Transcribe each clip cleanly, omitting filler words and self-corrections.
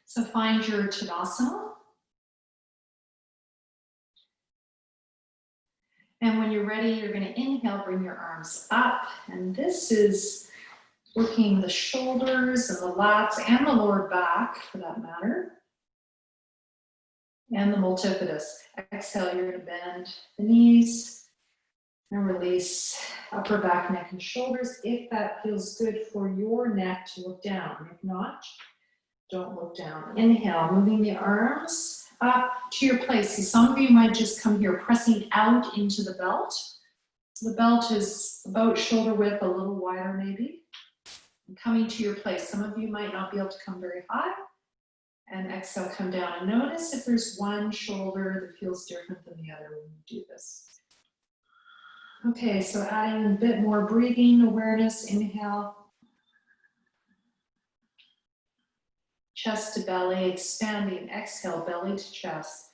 So find your Tadasana. And when you're ready, you're going to inhale, bring your arms up. And this is working the shoulders and the lats and the lower back, for that matter, and the multifidus. Exhale, you're going to bend the knees and release upper back, neck, and shoulders. If that feels good for your neck to look down. If not, don't look down. Inhale, moving the arms up to your place. So some of you might just come here, pressing out into the belt. So the belt is about shoulder width, a little wider maybe. And coming to your place. Some of you might not be able to come very high. And exhale, come down. And notice if there's one shoulder that feels different than the other when you do this. Okay, so adding a bit more breathing awareness. Inhale. Chest to belly, expanding. Exhale, belly to chest.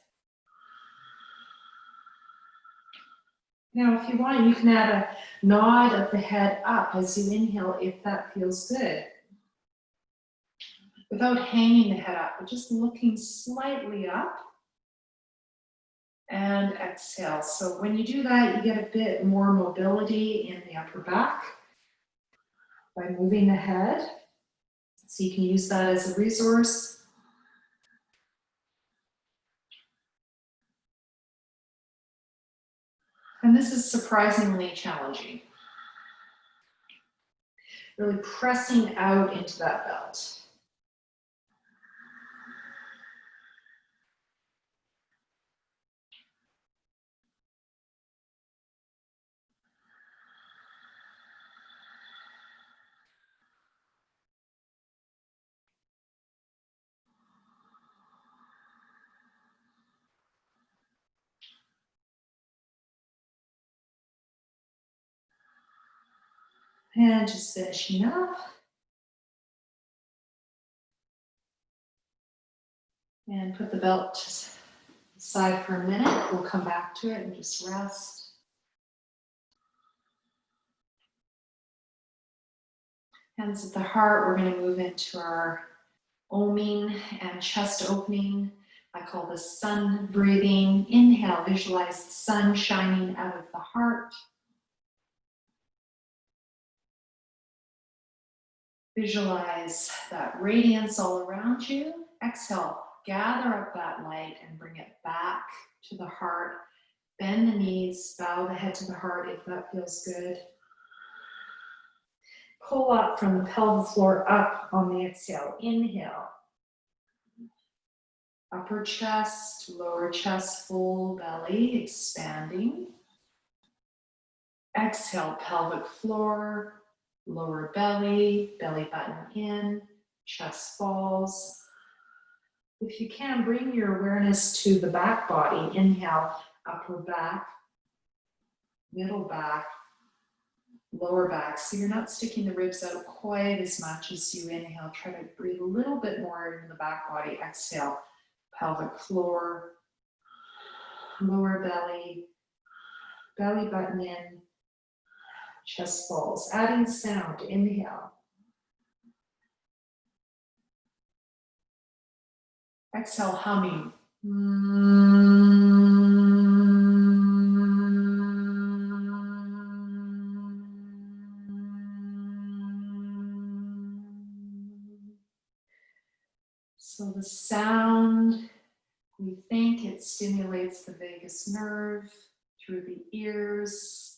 Now, if you want, you can add a nod of the head up as you inhale if that feels good. Without hanging the head up, but just looking slightly up. And exhale. So when you do that, you get a bit more mobility in the upper back by moving the head. So you can use that as a resource. And this is surprisingly challenging. Really pressing out into that belt. And just finishing up. And put the belt aside for a minute. We'll come back to it and just rest. Hands at the heart. We're going to move into our oming and chest opening. I call this sun breathing. Inhale, visualize the sun shining out of the heart. Visualize that radiance all around you. Exhale, gather up that light and bring it back to the heart. Bend the knees, bow the head to the heart if that feels good. Pull up from the pelvic floor up on the exhale. Inhale. Upper chest, lower chest, full belly, expanding. Exhale, pelvic floor, lower belly, belly button in, chest falls. If you can, bring your awareness to the back body. Inhale, upper back, middle back, lower back. So you're not sticking the ribs out quite as much as you inhale. Try to breathe a little bit more in the back body. Exhale, pelvic floor, lower belly, belly button in, chest falls. Adding sound. Inhale. Exhale, humming. So the sound, we think it stimulates the vagus nerve through the ears.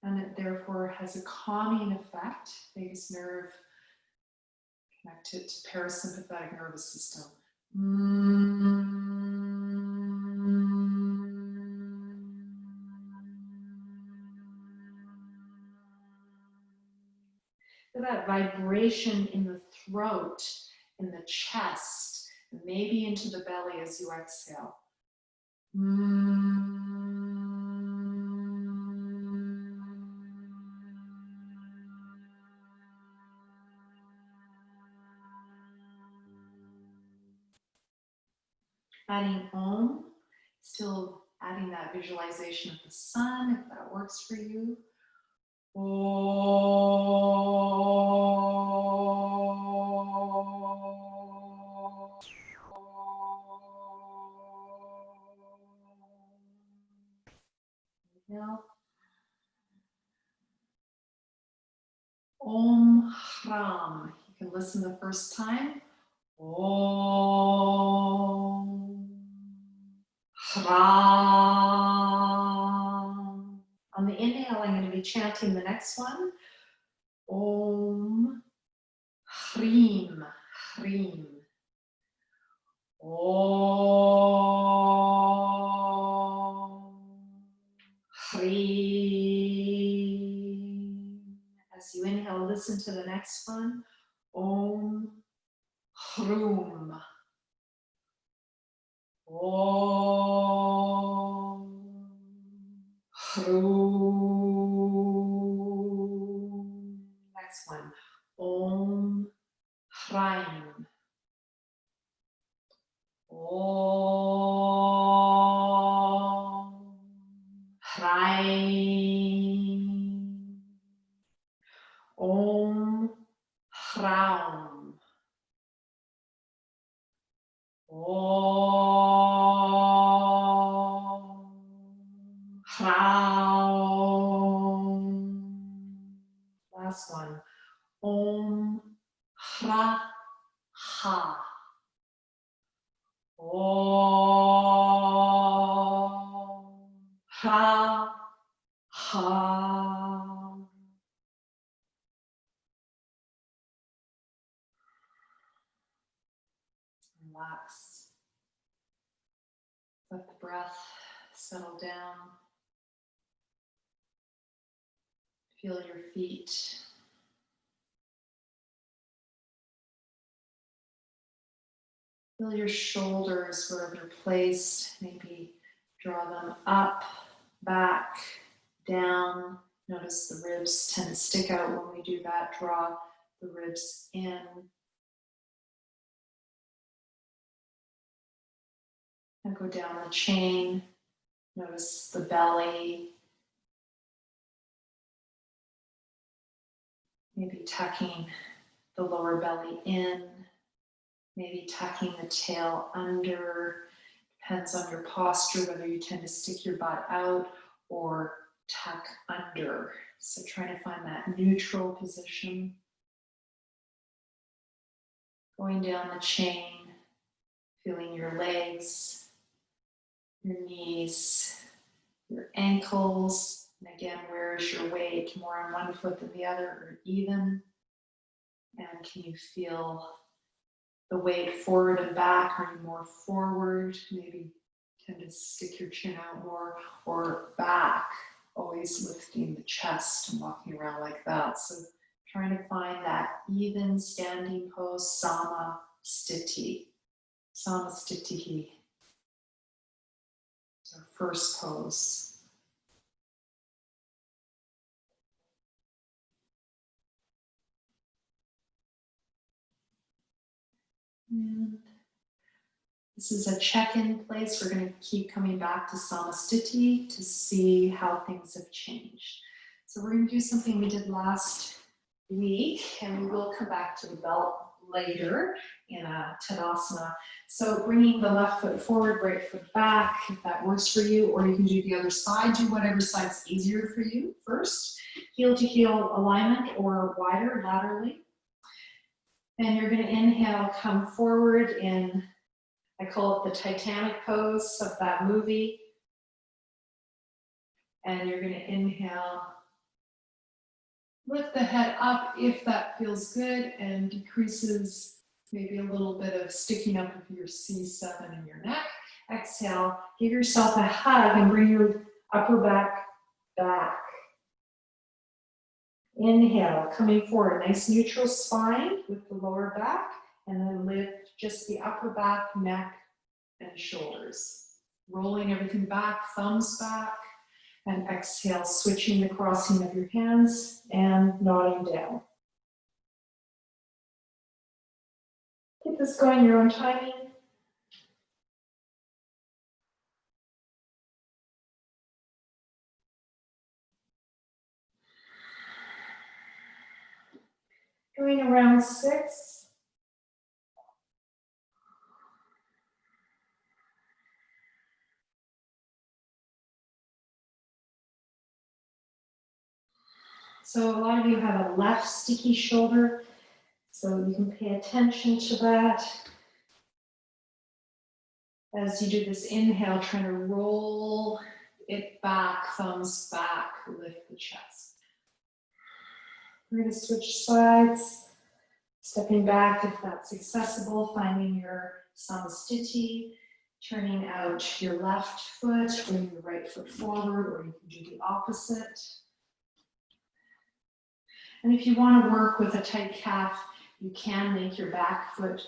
And it therefore has a calming effect. Vagus nerve connected to parasympathetic nervous system. That vibration in the throat, in the chest, and maybe into the belly as you exhale. Adding Om, still adding that visualization of the sun, if that works for you. Now, Om Hram. You can listen the first time. Om Hram. On the inhale, I'm going to be chanting the next one. Om Hrim, Hrim. Om Hrim. As you inhale, listen to the next one. Om Hrum. Om Hrum. Next one. Om Hraim. Om Hraim. Om Hraum. Om Hraum. Last one. Om Hra Ha. Om Ha Ha. Relax. Let the breath settle down. Feel your feet. Feel your shoulders where they're placed. Maybe draw them up, back, down. Notice the ribs tend to stick out when we do that. Draw the ribs in. And go down the chain. Notice the belly. Maybe tucking the lower belly in. Maybe tucking the tail under. Depends on your posture, whether you tend to stick your butt out or tuck under. So trying to find that neutral position. Going down the chain, feeling your legs, your knees, your ankles. And again, where is your weight? More on one foot than the other, or even? And can you feel the weight forward and back? Are you more forward? Maybe tend to stick your chin out more, or back, always lifting the chest and walking around like that. So trying to find that even standing pose, sama-stiti. Sama-stitihi. Our first pose. And this is a check-in place. We're going to keep coming back to Samastiti to see how things have changed. So we're going to do something we did last week, and we will come back to the belt later in a Tadasana. So bringing the left foot forward, right foot back, if that works for you, or you can do the other side. Do whatever side's easier for you first. Heel to heel alignment or wider laterally. And you're going to inhale, come forward in, I call it the Titanic pose of that movie. And you're going to inhale, lift the head up if that feels good, and decreases maybe a little bit of sticking up of your C7 in your neck. Exhale, give yourself a hug and bring your upper back back. Inhale, coming forward, nice neutral spine with the lower back, and then lift just the upper back, neck, and shoulders. Rolling everything back, thumbs back, and exhale, switching the crossing of your hands and nodding down. Keep this going your own timing. Doing around 6. So a lot of you have a left sticky shoulder, so you can pay attention to that. As you do this inhale, trying to roll it back, thumbs back, lift the chest. We're going to switch sides, stepping back if that's accessible, finding your samastiti, turning out your left foot, bringing your right foot forward, or you can do the opposite. And if you want to work with a tight calf, you can make your back foot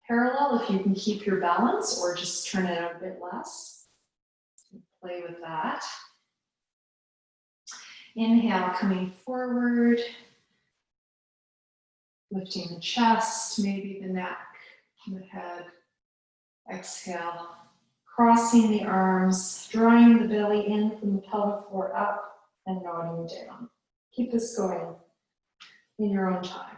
parallel if you can keep your balance, or just turn it out a bit less. Play with that. Inhale, coming forward, lifting the chest, maybe the neck, the head. Exhale, crossing the arms, drawing the belly in from the pelvic floor up and nodding down. Keep this going in your own time.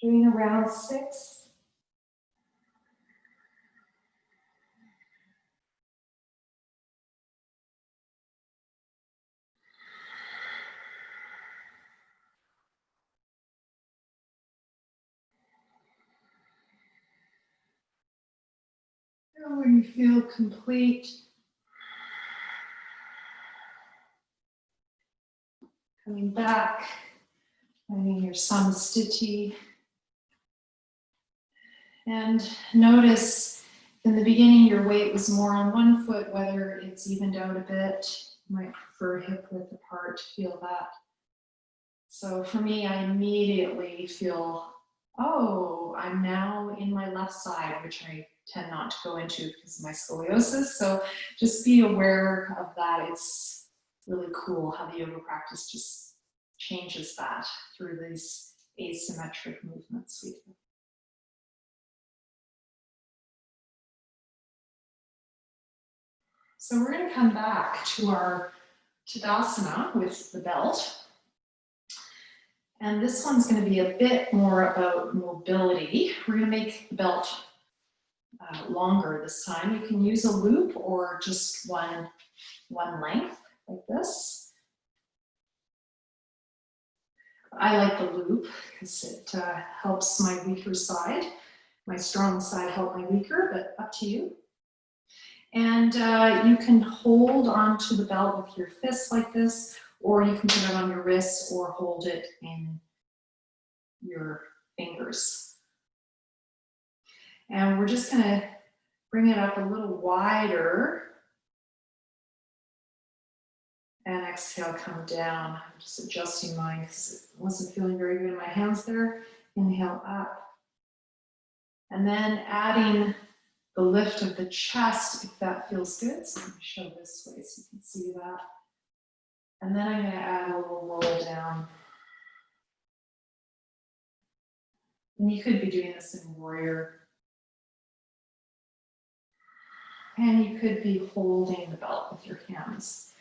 Doing around 6. And when you feel complete, coming back, finding your samastiti. And notice in the beginning your weight was more on one foot, whether it's evened out a bit. You might prefer hip width apart, feel that. So for me, I immediately feel, oh, I'm now in my left side, which I tend not to go into because of my scoliosis. So just be aware of that. It's really cool how the yoga practice just changes that through these asymmetric movements we do. So we're going to come back to our Tadasana with the belt. And this one's going to be a bit more about mobility. We're going to make the belt longer this time. You can use a loop or just one length like this. I like the loop because it helps my weaker side. My strong side help my weaker, but up to you. And you can hold onto the belt with your fists like this, or you can put it on your wrists or hold it in your fingers. And we're just going to bring it up a little wider. And exhale, come down. I'm just adjusting mine because it wasn't feeling very good in my hands there. Inhale up. And then adding the lift of the chest, if that feels good. So let me show this way so you can see that. And then I'm going to add a little roll down. And you could be doing this in warrior. And you could be holding the belt with your hands.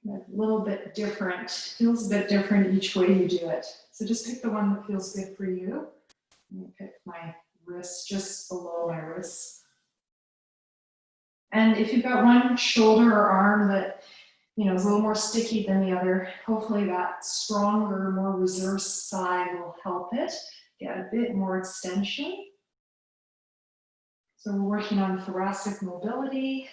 A little bit different, feels a bit different each way you do it. So just pick the one that feels good for you. I'm going to pick my wrist just below my wrist. And if you've got one shoulder or arm that is a little more sticky than the other, hopefully that stronger, more reserved side will help it get a bit more extension. So we're working on thoracic mobility.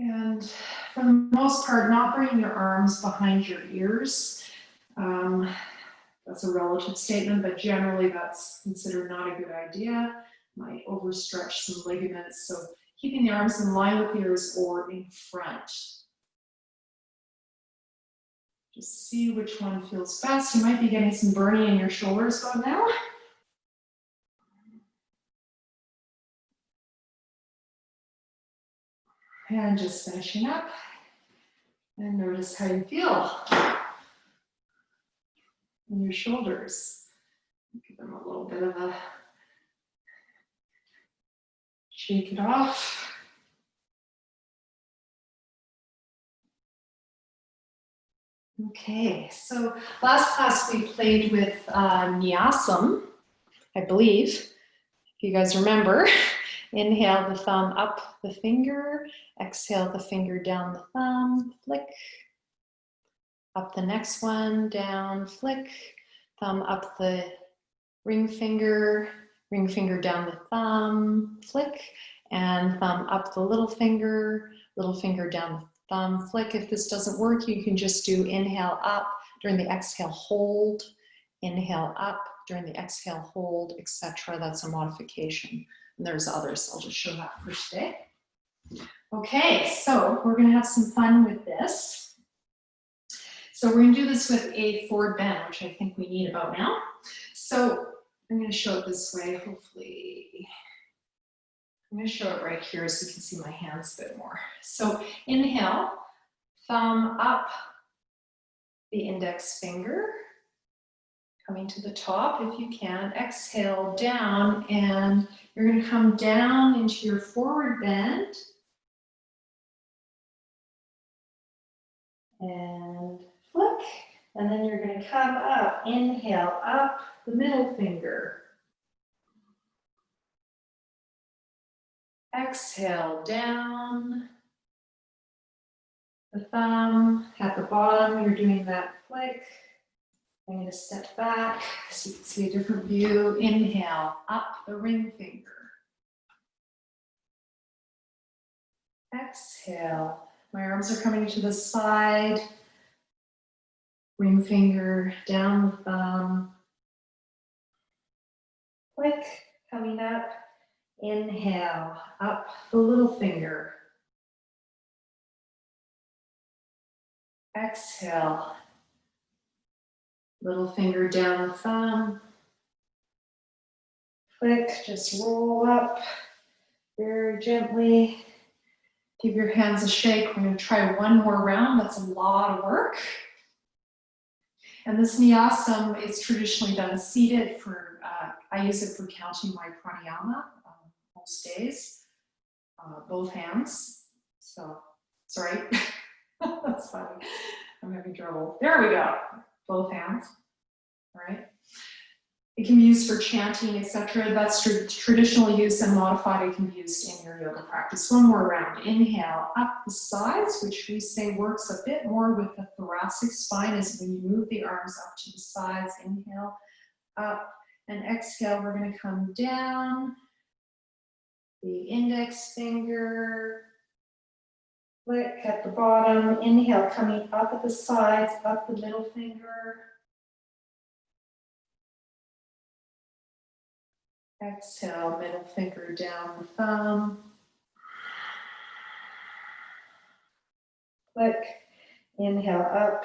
And for the most part, not bringing your arms behind your ears. That's a relative statement, but generally that's considered not a good idea. Might overstretch some ligaments. So keeping the arms in line with the ears or in front. Just see which one feels best. You might be getting some burning in your shoulders about now. And just finishing up. And notice how you feel in your shoulders. Give them a little bit of a shake it off. Okay, so last class we played with Nyasam, I believe, if you guys remember. Inhale the thumb up the finger, exhale the finger down the thumb, flick. Up the next one, down, flick. Thumb up the ring finger down the thumb, flick. And thumb up the little finger down the thumb, flick. If this doesn't work, you can just do inhale up, during the exhale hold, inhale up, during the exhale hold, etc. That's a modification. And there's others, I'll just show that for today. Okay, so we're gonna have some fun with this. So we're gonna do this with a forward bend, which I think we need about now. So I'm gonna show it this way, hopefully. I'm gonna show it right here so you can see my hands a bit more. So inhale, thumb up, the index finger, coming to the top if you can. Exhale down, and you're gonna come down into your forward bend. And flick, and then you're gonna come up, inhale, up the middle finger. Exhale down, the thumb at the bottom, you're doing that flick. I'm going to step back so you can see a different view. Inhale, up the ring finger. Exhale, my arms are coming to the side. Ring finger down the thumb. Flick, coming up. Inhale, up the little finger. Exhale, little finger down the thumb. Flick, just roll up very gently. Give your hands a shake. We're going to try one more round. That's a lot of work. And this Nyasam is traditionally done seated for, I use it for counting my pranayama most days, both hands. So, sorry, that's funny. I'm having trouble. There we go, both hands, all right? It can be used for chanting, etc. That's traditionally used and modified. It can be used in your yoga practice. One more round. Inhale, up the sides, which we say works a bit more with the thoracic spine, is when you move the arms up to the sides. Inhale, up, and exhale, we're going to come down. The index finger, flick at the bottom. Inhale, coming up at the sides, up the middle finger. Exhale, middle finger down the thumb. Flick, inhale up.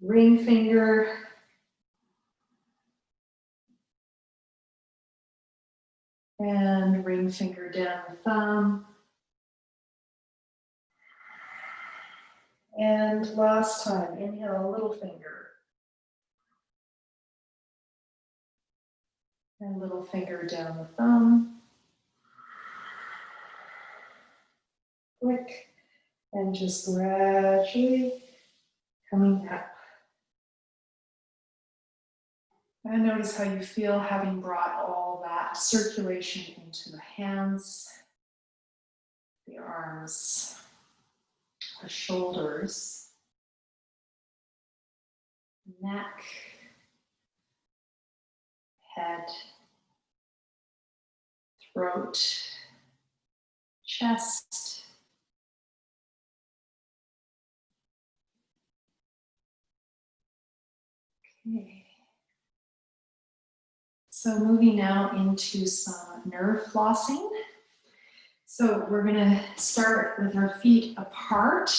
Ring finger. And ring finger down the thumb. And last time, inhale, little finger. And little finger down the thumb. Flick, and just gradually coming up. And notice how you feel having brought all that circulation into the hands, the arms, the shoulders, neck, head, throat, chest. Okay. So moving now into some nerve flossing. So we're going to start with our feet apart.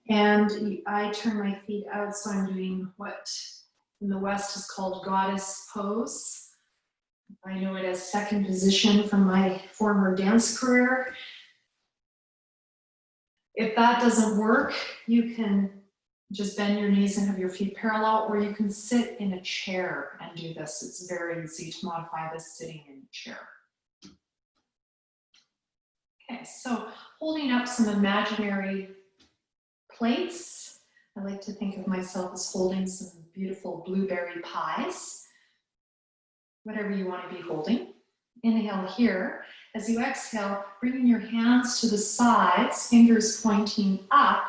And I turn my feet out, so I'm doing what in the West is called goddess pose. I know it as second position from my former dance career. If that doesn't work, you can just bend your knees and have your feet parallel, or you can sit in a chair and do this. It's very easy to modify this sitting in a chair. Okay, so holding up some imaginary plates. I like to think of myself as holding some beautiful blueberry pies. Whatever you want to be holding. Inhale here. As you exhale, bringing your hands to the sides, fingers pointing up,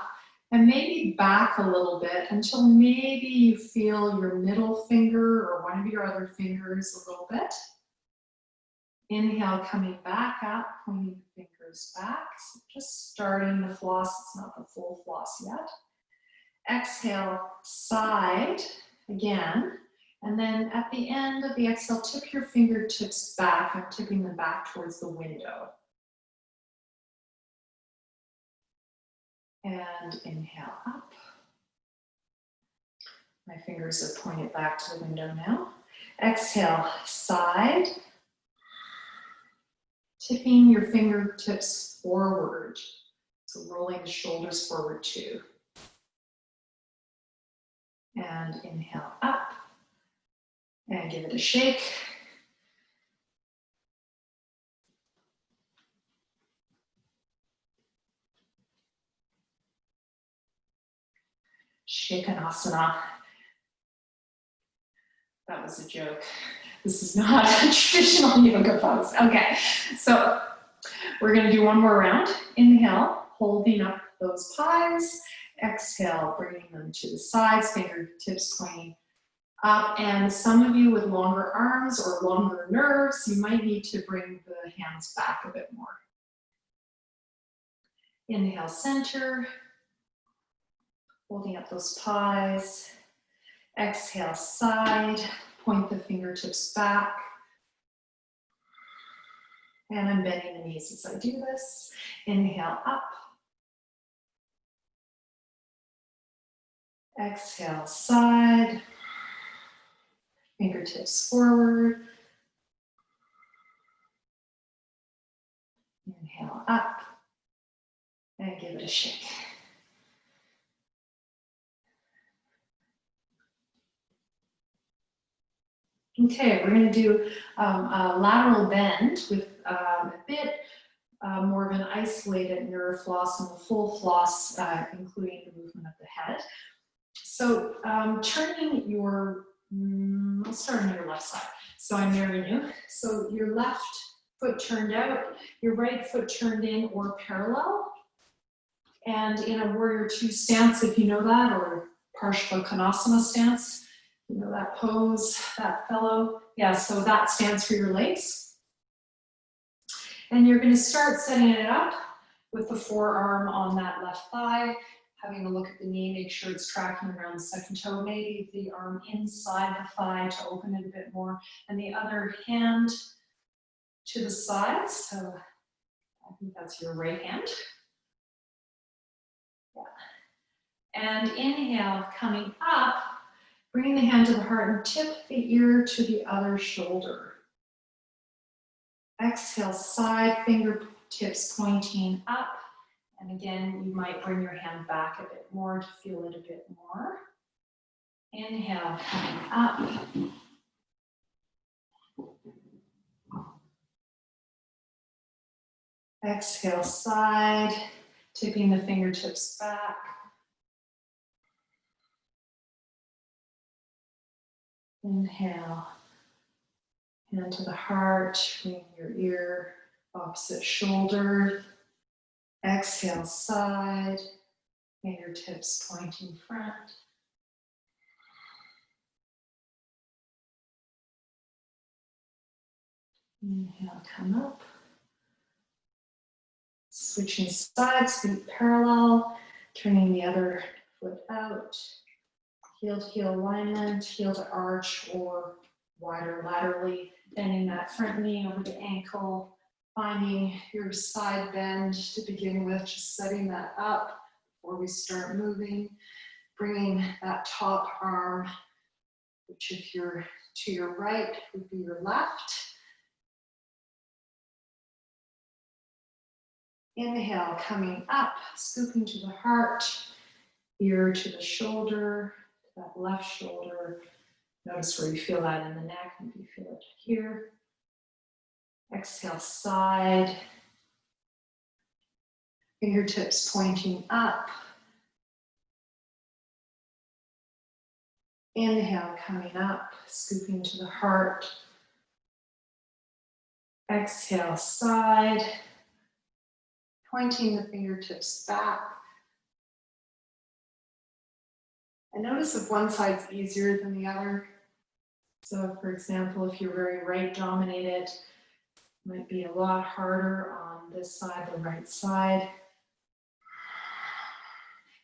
and maybe back a little bit until maybe you feel your middle finger or one of your other fingers a little bit. Inhale, coming back up, pointing the fingers back. So just starting the floss, it's not the full floss yet. Exhale, side again. And then at the end of the exhale, tip your fingertips back. I'm tipping them back towards the window. And inhale up. My fingers are pointed back to the window now. Exhale, side. Tipping your fingertips forward. So rolling the shoulders forward too. And inhale up. And give it a shake. Shake an asana. That was a joke. This is not a traditional yoga pose. Okay, so we're going to do one more round. Inhale, holding up those pies. Exhale, bringing them to the sides, fingertips pointing up. And some of you with longer arms or longer nerves, you might need to bring the hands back a bit more. Inhale, center. Holding up those pies. Exhale, side. Point the fingertips back. And I'm bending the knees as I do this. Inhale, up. Exhale, side. Fingertips forward. Inhale, up. And give it a shake. Okay, we're going to do a lateral bend with a bit more of an isolated nerve floss and the full floss, including the movement of the head. So turning your, I'll start on your left side. So I'm nearing you. So your left foot turned out, your right foot turned in or parallel. And in a warrior two stance, if you know that, or Parshva stance, you know that pose, that fellow. Yeah, so that stands for your legs. And you're going to start setting it up with the forearm on that left thigh, having a look at the knee, make sure it's tracking around the second toe, maybe the arm inside the thigh to open it a bit more, and the other hand to the side. So I think that's your right hand. Yeah. And inhale, coming up, bringing the hand to the heart and tip the ear to the other shoulder. Exhale, side, fingertips pointing up. And again, you might bring your hand back a bit more to feel it a bit more. Inhale, coming up. Exhale, side, tipping the fingertips back. Inhale, hand to the heart, bring your ear, opposite shoulder. Exhale, side, fingertips pointing front. Inhale, come up. switching sides, feet parallel, turning the other foot out. Heel to heel alignment, heel to arch or wider laterally, bending that front knee over the ankle, finding your side bend to begin with, just setting that up before we start moving, bringing that top arm, which if you're to your right would be your left. Inhale, coming up, scooping to the heart, ear to the shoulder, that left shoulder. Notice where you feel that in the neck, maybe you feel it here. Exhale, side. Fingertips pointing up. Inhale, coming up, scooping to the heart. Exhale, side. Pointing the fingertips back. And notice if one side's easier than the other. So for example, if you're very right dominated, it might be a lot harder on this side, the right side.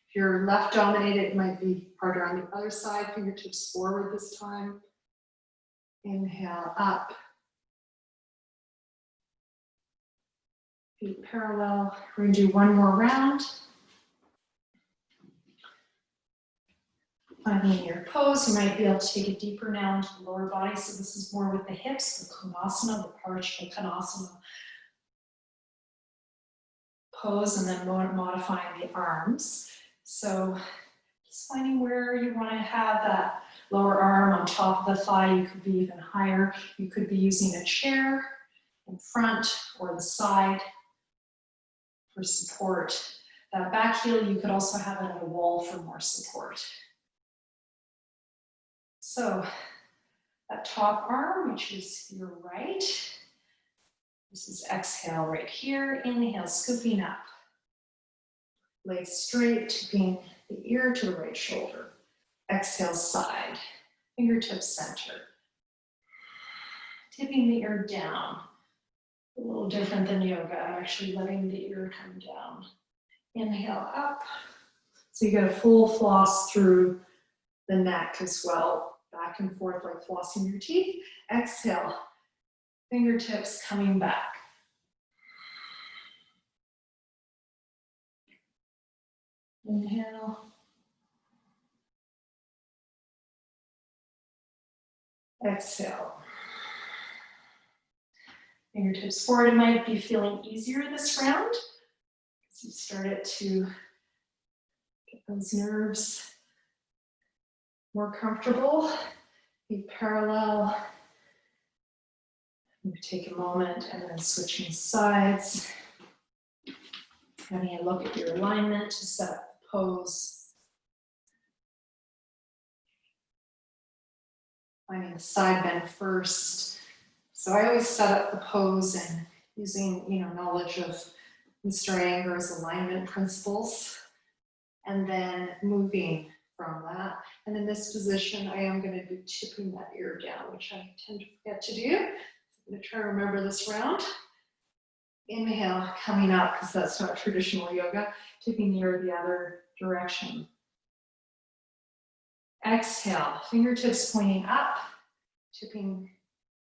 If you're left dominated, it might be harder on the other side. Fingertips forward this time. Inhale, up. Feet parallel. We're going to do one more round. Finding your pose, you might be able to take it deeper now into the lower body. So this is more with the hips, the konasana, the parshvanasana pose, and then modifying the arms. So just finding where you want to have that lower arm on top of the thigh. You could be even higher. You could be using a chair in front or the side for support. That back heel, you could also have it on a wall for more support. So that top arm, which is your right, this is exhale right here. Inhale, scooping up. Legs straight, tipping the ear to the right shoulder. Exhale, side. Fingertips center. Tipping the ear down. A little different than yoga. I'm actually letting the ear come down. Inhale, up. So you get a full floss through the neck as well. Back and forth like flossing your teeth. Exhale, fingertips coming back. Inhale. Exhale. Fingertips forward. It might be feeling easier this round as you started to get those nerves more comfortable. Feet parallel. You take a moment and then switching sides. Having a look at your alignment to set up the pose. Finding the side bend first. So I always set up the pose and using, knowledge of Mr. Anger's alignment principles, and then moving from that. And in this position, I am going to be tipping that ear down, which I tend to forget to do. I'm going to try to remember this round. Inhale, coming up, because that's not traditional yoga, tipping the ear the other direction. Exhale, fingertips pointing up, tipping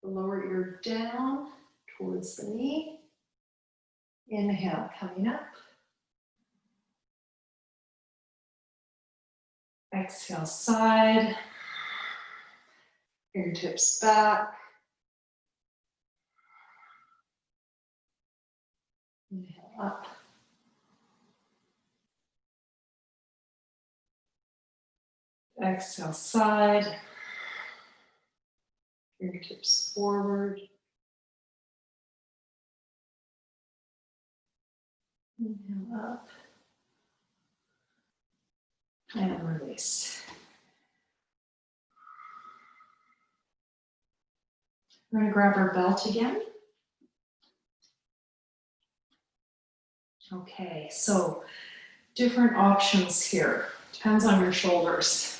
the lower ear down towards the knee. Inhale, coming up. Exhale, side. Fingertips back. Inhale, up. Exhale, side. Fingertips forward. Inhale, up. And release. We're going to grab our belt again. Okay, so different options here. Depends on your shoulders.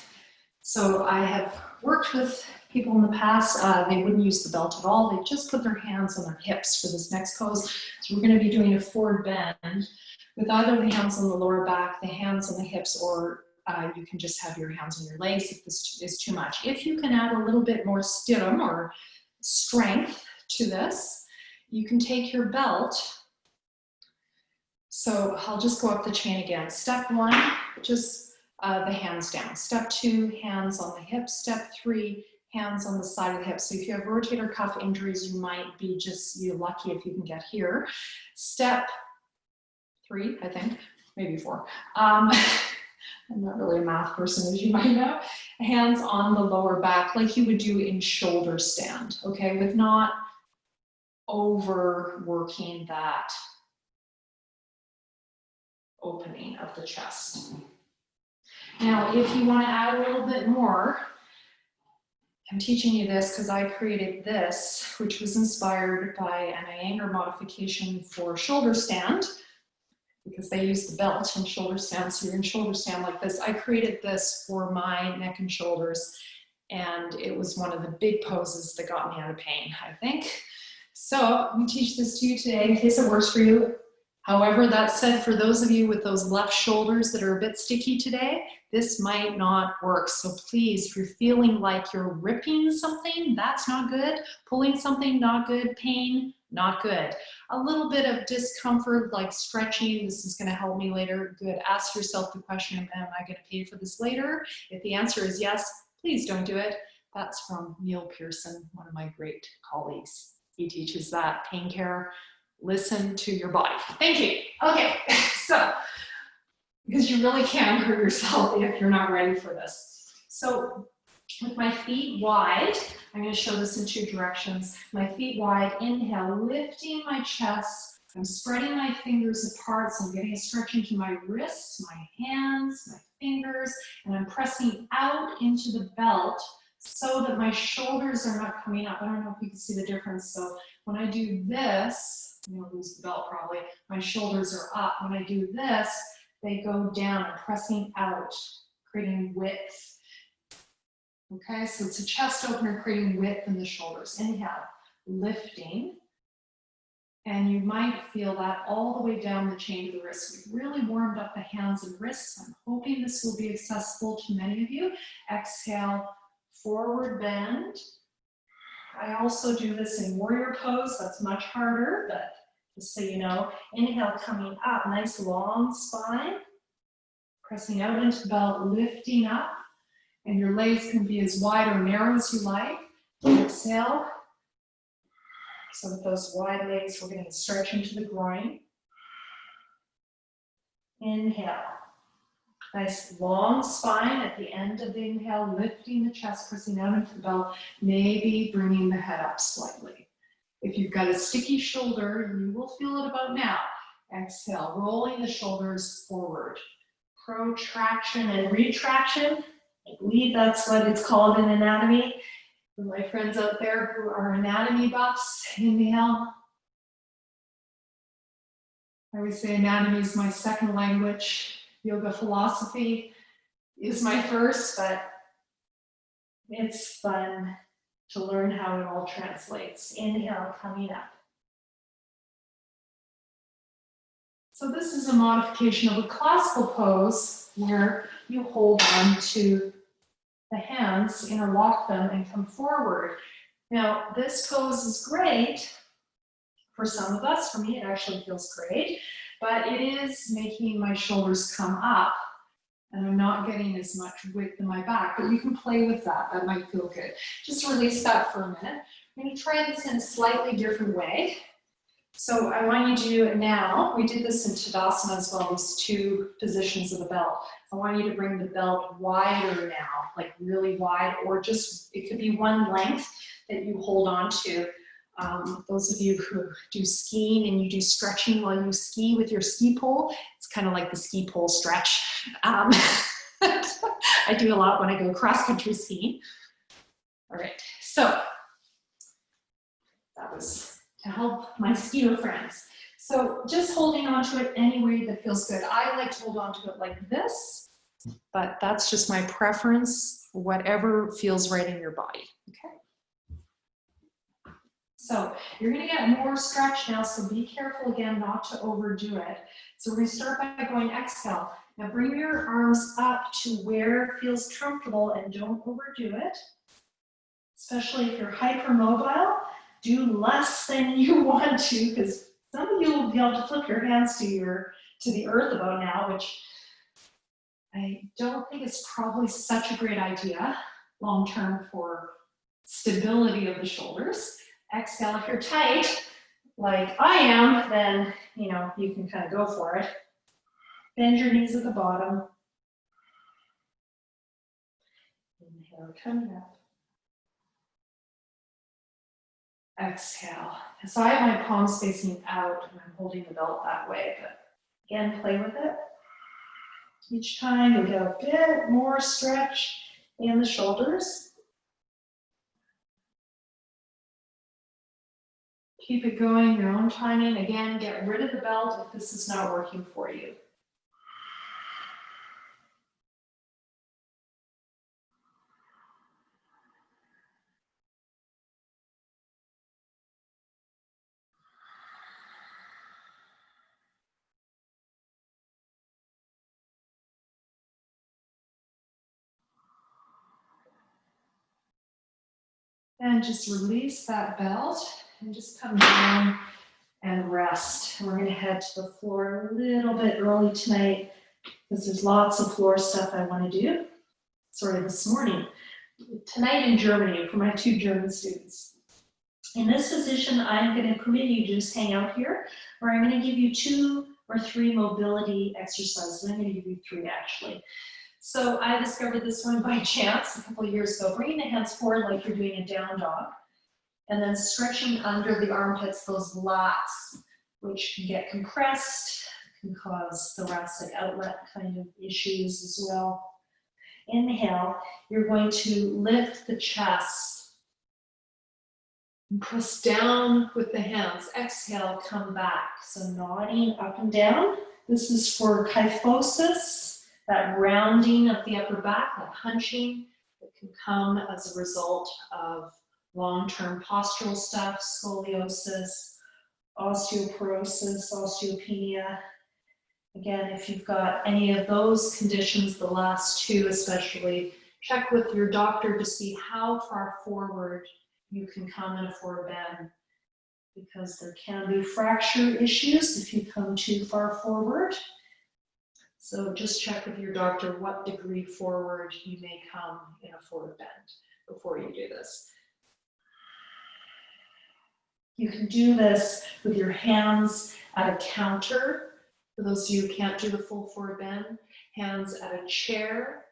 So I have worked with people in the past, they wouldn't use the belt at all. They just put their hands on their hips for this next pose. So we're going to be doing a forward bend with either the hands on the lower back, the hands on the hips, or you can just have your hands on your legs if this is too much. If you can add a little bit more stirrum or strength to this, you can take your belt. So I'll just go up the chain again. Step 1, just the hands down. Step 2, hands on the hips. Step 3, hands on the side of the hips. So if you have rotator cuff injuries, you might be you're lucky if you can get here. Step 3, I think, maybe 4. I'm not really a math person, as you might know. Hands on the lower back, like you would do in shoulder stand, okay, with not overworking that opening of the chest. Now, if you want to add a little bit more, I'm teaching you this because I created this, which was inspired by an Iyengar modification for shoulder stand, because they use the belt in shoulder stand, so you're in shoulder stand like this. I created this for my neck and shoulders, and it was one of the big poses that got me out of pain, I think. So we teach this to you today in case it works for you. However, that said, for those of you with those left shoulders that are a bit sticky today, this might not work. So please, if you're feeling like you're ripping something, that's not good. Pulling something, not good. Pain, not good. A little bit of discomfort, like stretching, this is going to help me later. Good. Ask yourself the question, am I going to pay for this later? If the answer is yes, please don't do it. That's from Neil Pearson, one of my great colleagues. He teaches that pain care. Listen to your body. Thank you. Okay, so, because you really can hurt yourself if you're not ready for this. So, with my feet wide, I'm going to show this in 2 directions. My feet wide, inhale, lifting my chest. I'm spreading my fingers apart, so I'm getting a stretch into my wrists, my hands, my fingers, and I'm pressing out into the belt so that my shoulders are not coming up. I don't know if you can see the difference. So when I do this, I'm going to lose the belt probably, my shoulders are up. When I do this, they go down. I'm pressing out, creating width. Okay, so it's a chest opener, creating width in the shoulders. Inhale, lifting. And you might feel that all the way down the chain of the wrists. We've really warmed up the hands and wrists. I'm hoping this will be accessible to many of you. Exhale, forward bend. I also do this in warrior pose. That's much harder, but just so you know. Inhale, coming up, nice long spine. Pressing out into the belt, lifting up. And your legs can be as wide or narrow as you like. Exhale. So with those wide legs, we're going to stretch into the groin. Inhale. Nice long spine at the end of the inhale, lifting the chest, pressing out into the belt, maybe bringing the head up slightly. If you've got a sticky shoulder, you will feel it about now. Exhale, rolling the shoulders forward. Protraction and retraction. I believe that's what it's called in anatomy. For my friends out there who are anatomy buffs, inhale. I would say anatomy is my second language. Yoga philosophy is my first, but it's fun to learn how it all translates. Inhale, coming up. So this is a modification of a classical pose where you hold on to the hands, interlock them, and come forward. Now, this pose is great for some of us. For me, it actually feels great, but it is making my shoulders come up, and I'm not getting as much width in my back, but you can play with that. That might feel good. Just release that for a minute. I'm going to try this in a slightly different way. So I want you to do it now. We did this in Tadasana as well, these 2 positions of the belt. I want you to bring the belt wider now, like really wide, or just, it could be one length that you hold on to. Those of you who do skiing and you do stretching while you ski with your ski pole, it's kind of like the ski pole stretch. I do a lot when I go cross-country skiing. All right, so that was to help my skier friends. So just holding on to it any way that feels good. I like to hold on to it like this, But that's just my preference, whatever feels right in your body, okay? So you're gonna get more stretch now, so be careful again not to overdo it. So we're gonna start by going exhale. Now bring your arms up to where it feels comfortable and don't overdo it. Especially if you're hypermobile, do less than you want to, because some of you will be able to flip your hands to the earth about now, which I don't think is probably such a great idea long term for stability of the shoulders. Exhale, if you're tight, like I am, then you can kind of go for it. Bend your knees at the bottom. Inhale, come up. Exhale. So I have my palms facing out and I'm holding the belt that way, but again, play with it. Each time you get a bit more stretch in the shoulders. Keep it going, your own timing. Again, get rid of the belt if this is not working for you. And just release that belt and just come down and rest. And we're going to head to the floor a little bit early tonight because there's lots of floor stuff I want to do. Sorry, this morning. Tonight in Germany for my 2 German students. In this position, I'm going to permit you to just hang out here, or I'm going to give you 2 or 3 mobility exercises. I'm going to give you 3 actually. So I discovered this one by chance a couple of years ago, bringing the hands forward like you're doing a down dog, and then stretching under the armpits, those lats, which can get compressed, can cause thoracic outlet kind of issues as well. Inhale, you're going to lift the chest and press down with the hands. Exhale, come back. So nodding up and down. This is for kyphosis. That rounding of the upper back, that hunching that can come as a result of long-term postural stuff, scoliosis, osteoporosis, osteopenia. Again, if you've got any of those conditions, the last 2 especially, check with your doctor to see how far forward you can come in a forward bend, because there can be fracture issues if you come too far forward. So just check with your doctor what degree forward you may come in a forward bend before you do this. You can do this with your hands at a counter. For those of you who can't do the full forward bend, hands at a chair.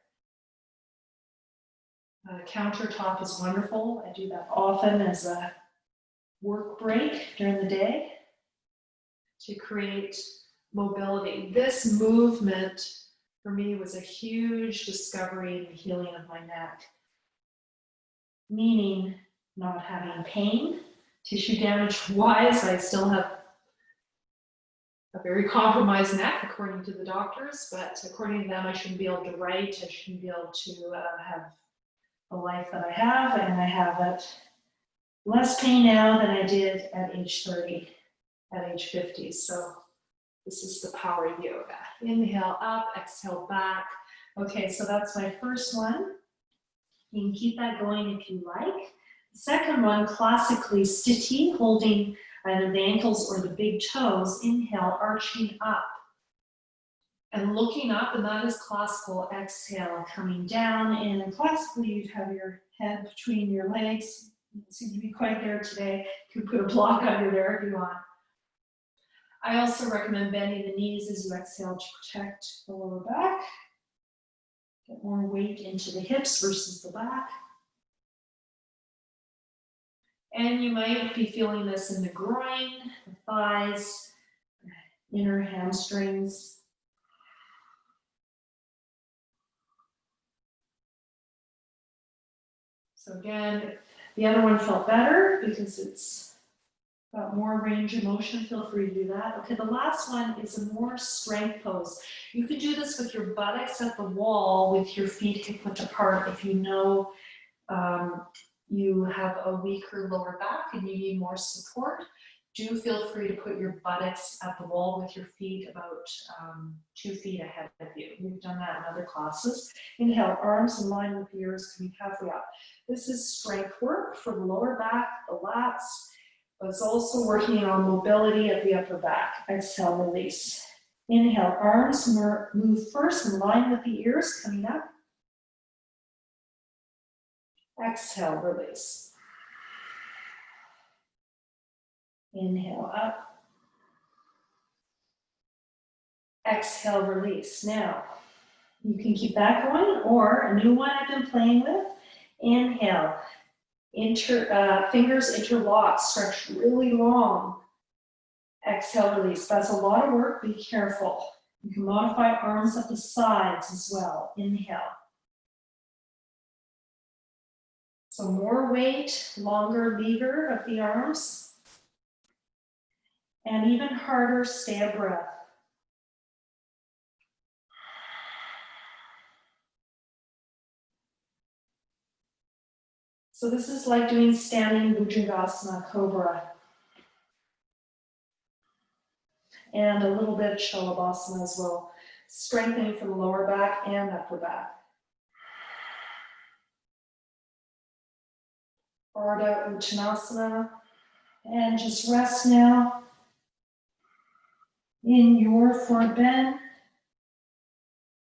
A countertop is wonderful. I do that often as a work break during the day to create mobility. This movement for me was a huge discovery in the healing of my neck, meaning not having pain. Tissue damage wise, I still have a very compromised neck according to the doctors, but according to them I shouldn't be able to write, I shouldn't be able to have the life that I have, and I have it less pain now than I did at age 30, at age 50. So this is the power of yoga. Inhale up, exhale back. Okay, so that's my first one. You can keep that going if you like. The second one, classically stiti, holding either the ankles or the big toes. Inhale, arching up and looking up, and that is classical. Exhale, coming down, and classically you'd have your head between your legs. You don't seem to be quite there today. You can put a block under there if you want. I also recommend bending the knees as you exhale to protect the lower back. Get more weight into the hips versus the back. And you might be feeling this in the groin, the thighs, inner hamstrings. So again, the other one felt better because it's Got more range of motion, feel free to do that. Okay, the last one is a more strength pose. You can do this with your buttocks at the wall with your feet hip width apart if you know you have a weaker lower back and you need more support. Do feel free to put your buttocks at the wall with your feet about 2 feet ahead of you. We've done that in other classes. Inhale, arms in line with the ears, coming halfway up. This is strength work for the lower back, the lats, but it's also working on mobility of the upper back. Exhale, release. Inhale, arms move first in line with the ears, coming up. Exhale, release. Inhale, up. Exhale, release. Now, you can keep that going, or a new one I've been playing with. Inhale, fingers interlock, stretch really long. Exhale, release. That's a lot of work, be careful. You can modify arms at the sides as well. Inhale. So more weight, longer lever of the arms. And even harder, stay a breath. So this is like doing standing Bhujangasana, Cobra. And a little bit of Shalabhasana as well. Strengthening from the lower back and upper back. Ardha Uttanasana. And just rest now in your forward bend.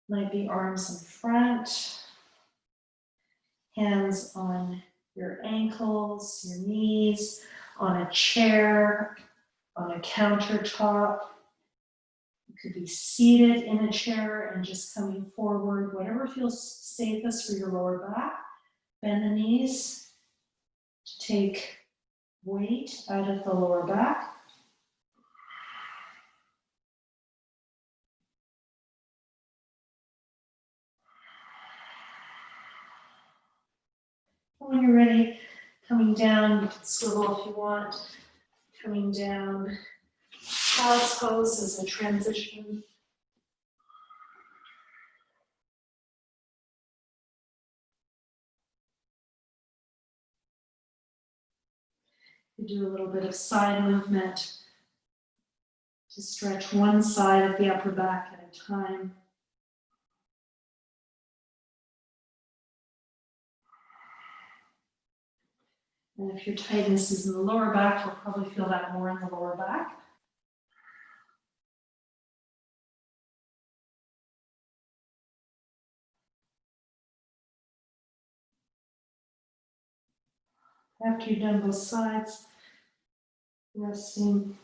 Might be arms in front, hands on your ankles, your knees, on a chair, on a countertop. You could be seated in a chair and just coming forward, whatever feels safest for your lower back. Bend the knees to take weight out of the lower back. When you're ready, coming down, you can swivel if you want. Coming down, child's pose as a transition. You do a little bit of side movement to stretch one side of the upper back at a time. And if your tightness is in the lower back, you'll probably feel that more in the lower back. After you've done both sides, resting.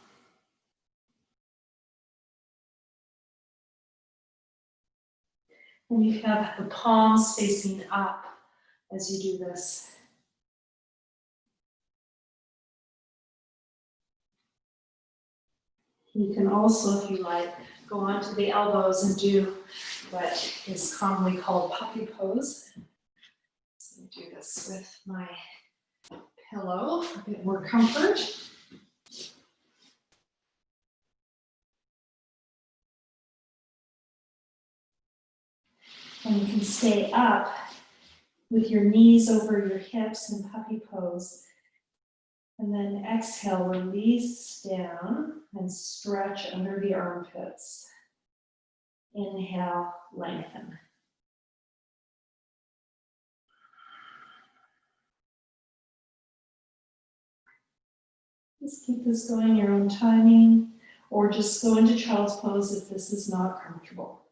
And you have the palms facing up as you do this. You can also, if you like, go onto the elbows and do what is commonly called puppy pose. So I do this with my pillow for a bit more comfort. And you can stay up with your knees over your hips in puppy pose. And then exhale, release down and stretch under the armpits. Inhale, lengthen. Just keep this going your own timing, or just go into child's pose if this is not comfortable.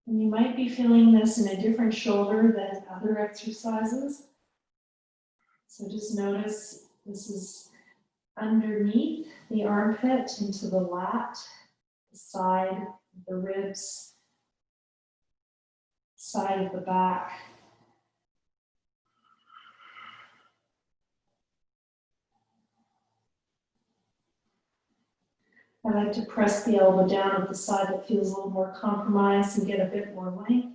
And you might be feeling this in a different shoulder than other exercises. So just notice this is underneath the armpit into the lat, the side, the ribs, side of the back. I like to press the elbow down at the side that feels a little more compromised and get a bit more length.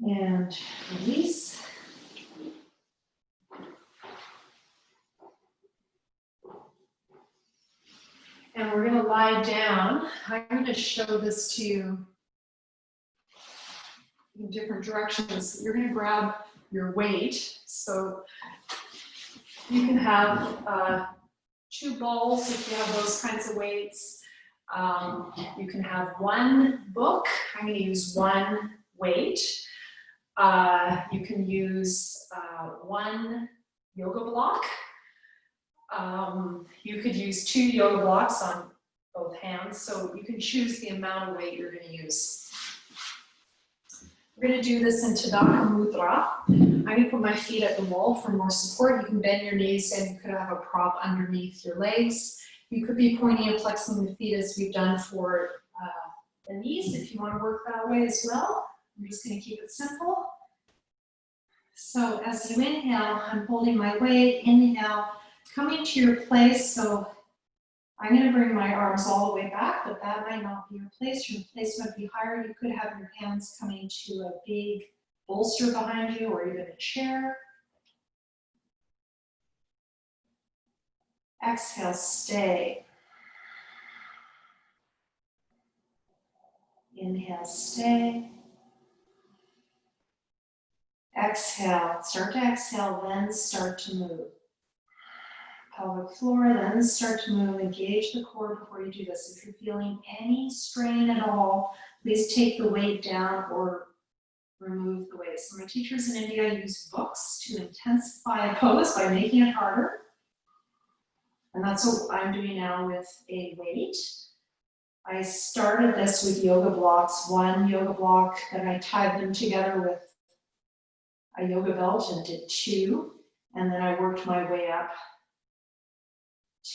And release. And we're going to lie down. I'm going to show this to you in different directions. You're going to grab your weight. So you can have 2 balls if you have those kinds of weights. You can have 1 book. I'm going to use 1 weight. You can use 1 yoga block. You could use 2 yoga blocks on both hands, so you can choose the amount of weight you're going to use. We're going to do this in Tadaka Mudra. I'm going to put my feet at the wall for more support. You can bend your knees and you could have a prop underneath your legs. You could be pointing and flexing the feet as we've done for the knees if you want to work that way as well. I'm just going to keep it simple. So as you inhale, I'm holding my weight. Inhale, coming to your place. So I'm going to bring my arms all the way back, but that might not be your place. Your place might be higher. You could have your hands coming to a big bolster behind you or even a chair. Exhale, stay. Inhale, stay. Exhale, start to exhale, then start to move. Pelvic floor, then start to move. Engage the core before you do this. If you're feeling any strain at all, please take the weight down or remove the weight. So my teachers in India use books to intensify a pose by making it harder. And that's what I'm doing now with a weight. I started this with yoga blocks, 1 yoga block, then I tied them together with a yoga belt and did 2. And then I worked my way up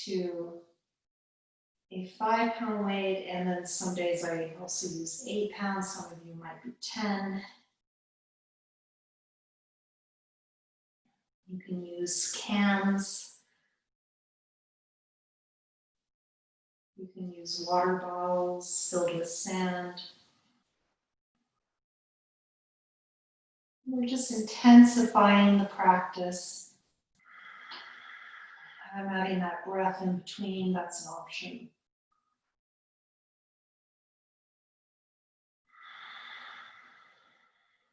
to a 5-pound weight, and then some days I also use 8 pounds, some of you might be 10. You can use cans. You can use water bottles filled with sand. We're just intensifying the practice. I'm adding that breath in between, that's an option.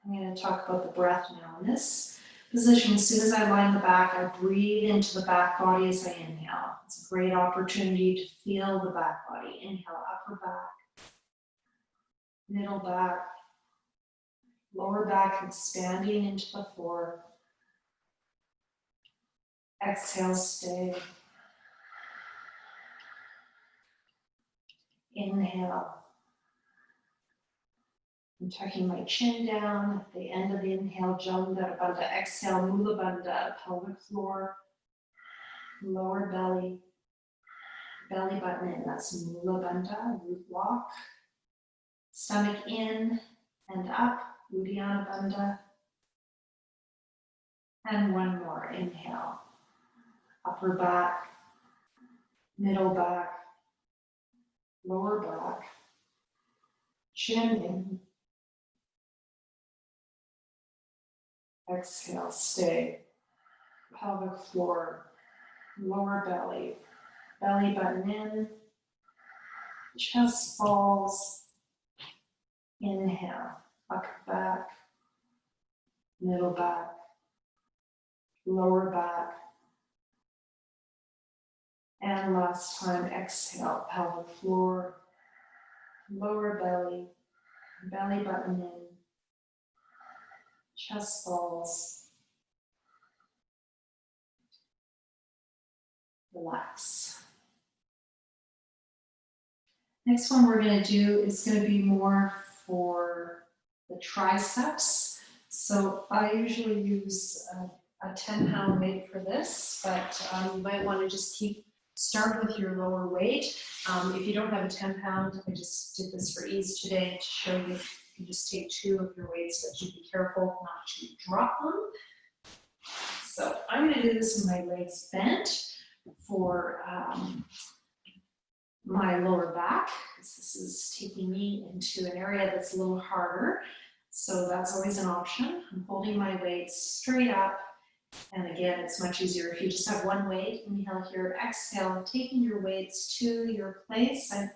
I'm going to talk about the breath now. In this position, as soon as I lie in the back, I breathe into the back body as I inhale. It's a great opportunity to feel the back body. Inhale, upper back, middle back, lower back expanding into the floor. Exhale, stay. Inhale. I'm tucking my chin down at the end of the inhale, Janda Bandha. Exhale, Mula Bandha, pelvic floor, lower belly, belly button in. That's Mula Bandha, root block. Stomach in and up, Uddiyana Bandha. And 1 more, inhale. Upper back, middle back, lower back, chin in. Exhale, stay. Pelvic floor, lower belly, belly button in, chest falls. Inhale, upper back, middle back, lower back. And last time, exhale, pelvic floor, lower belly, belly button in, chest falls. Relax. Next one we're going to do is going to be more for the triceps. So I usually use a 10-pound weight for this, but you might want to just start with your lower weight. If you don't have a 10-pound, I just did this for ease today to show you You can just take 2 of your weights, but you be careful not to drop them. So I'm going to do this with my legs bent for my lower back, because this is taking me into an area that's a little harder. So that's always an option. I'm holding my weights straight up. And again, it's much easier if you just have one weight. Inhale here, exhale, taking your weights to your place. I'm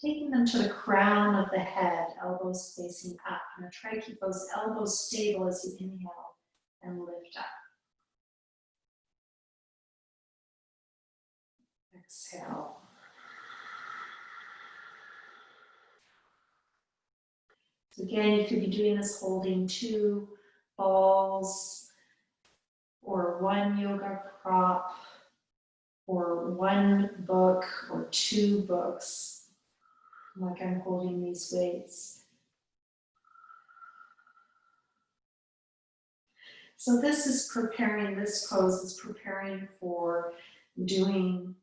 taking them to the crown of the head, elbows facing up. I'm going to try to keep those elbows stable as you inhale and lift up. Exhale. So again, you could be doing this holding 2 balls or 1 yoga prop or 1 book or 2 books, like I'm holding these weights. So this is preparing, this pose is preparing for doing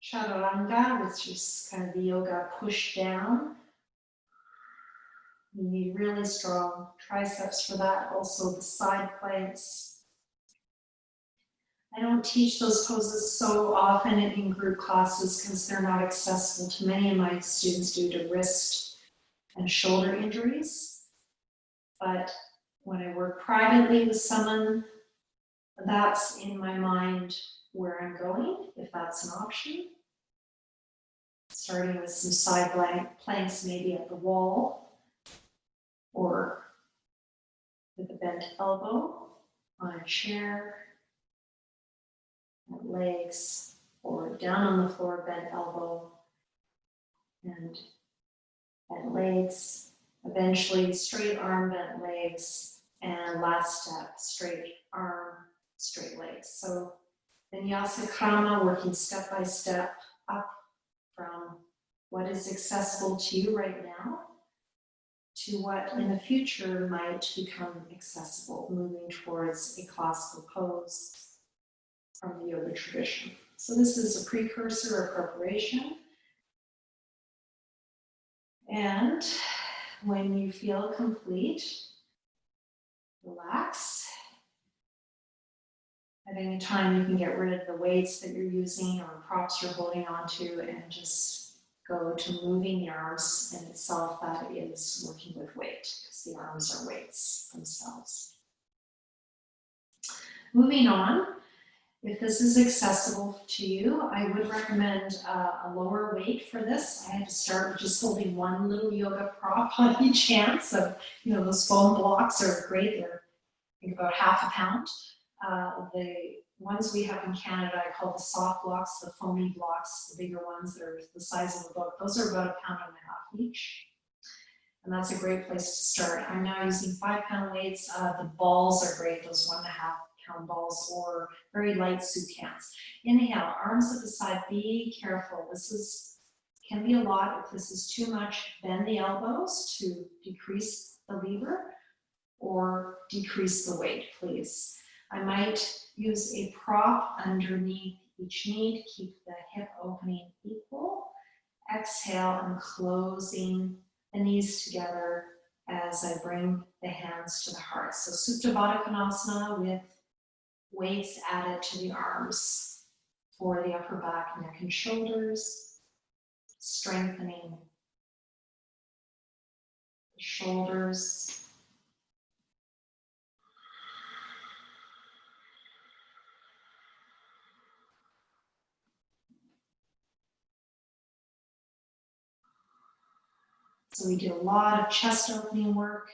chaturanga, which is kind of the yoga push down. You need really strong triceps for that, also the side planks. I don't teach those poses so often in group classes because they're not accessible to many of my students due to wrist and shoulder injuries. But when I work privately with someone, that's in my mind where I'm going, if that's an option. Starting with some side planks maybe at the wall or with a bent elbow on a chair, and legs, or down on the floor, bent elbow, and bent legs, eventually straight arm, bent legs, and last step, straight arm, straight legs. So Vinyasa Krama, working step by step up from what is accessible to you right now to what in the future might become accessible, moving towards a classical pose from the yoga tradition. So this is a precursor or preparation. And when you feel complete, relax. At any time, you can get rid of the weights that you're using or props you're holding onto and just go to moving the arms in itself. That is working with weight, because the arms are weights themselves. Moving on, if this is accessible to you, I would recommend a lower weight for this. I had to start with just holding 1 little yoga prop on each hand. So, those foam blocks are great. They're, I think, about ½ a pound. The ones we have in Canada, I call the soft blocks, the foamy blocks, the bigger ones that are the size of a book. Those are about 1.5 pounds each. And that's a great place to start. I'm now using 5-pound weights. The balls are great, those 1.5 pound balls, or very light soup cans. Inhale, arms at the side, be careful. This can be a lot. If this is too much, bend the elbows to decrease the lever or decrease the weight, please. I might use a prop underneath each knee to keep the hip opening equal. Exhale, I'm closing the knees together as I bring the hands to the heart. So Supta Baddha Konasana with weights added to the arms for the upper back, neck, and shoulders, strengthening the shoulders. So we did a lot of chest opening work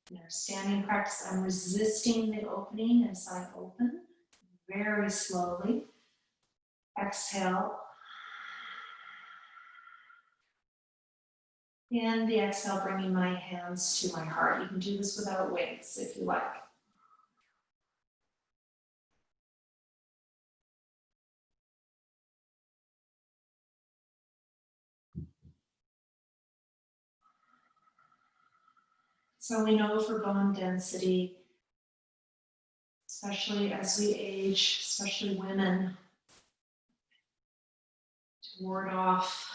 in our standing practice. I'm resisting the opening as I open very slowly. Exhale. And the exhale, bringing my hands to my heart. You can do this without weights if you like. So we know for bone density, especially as we age, especially women, to ward off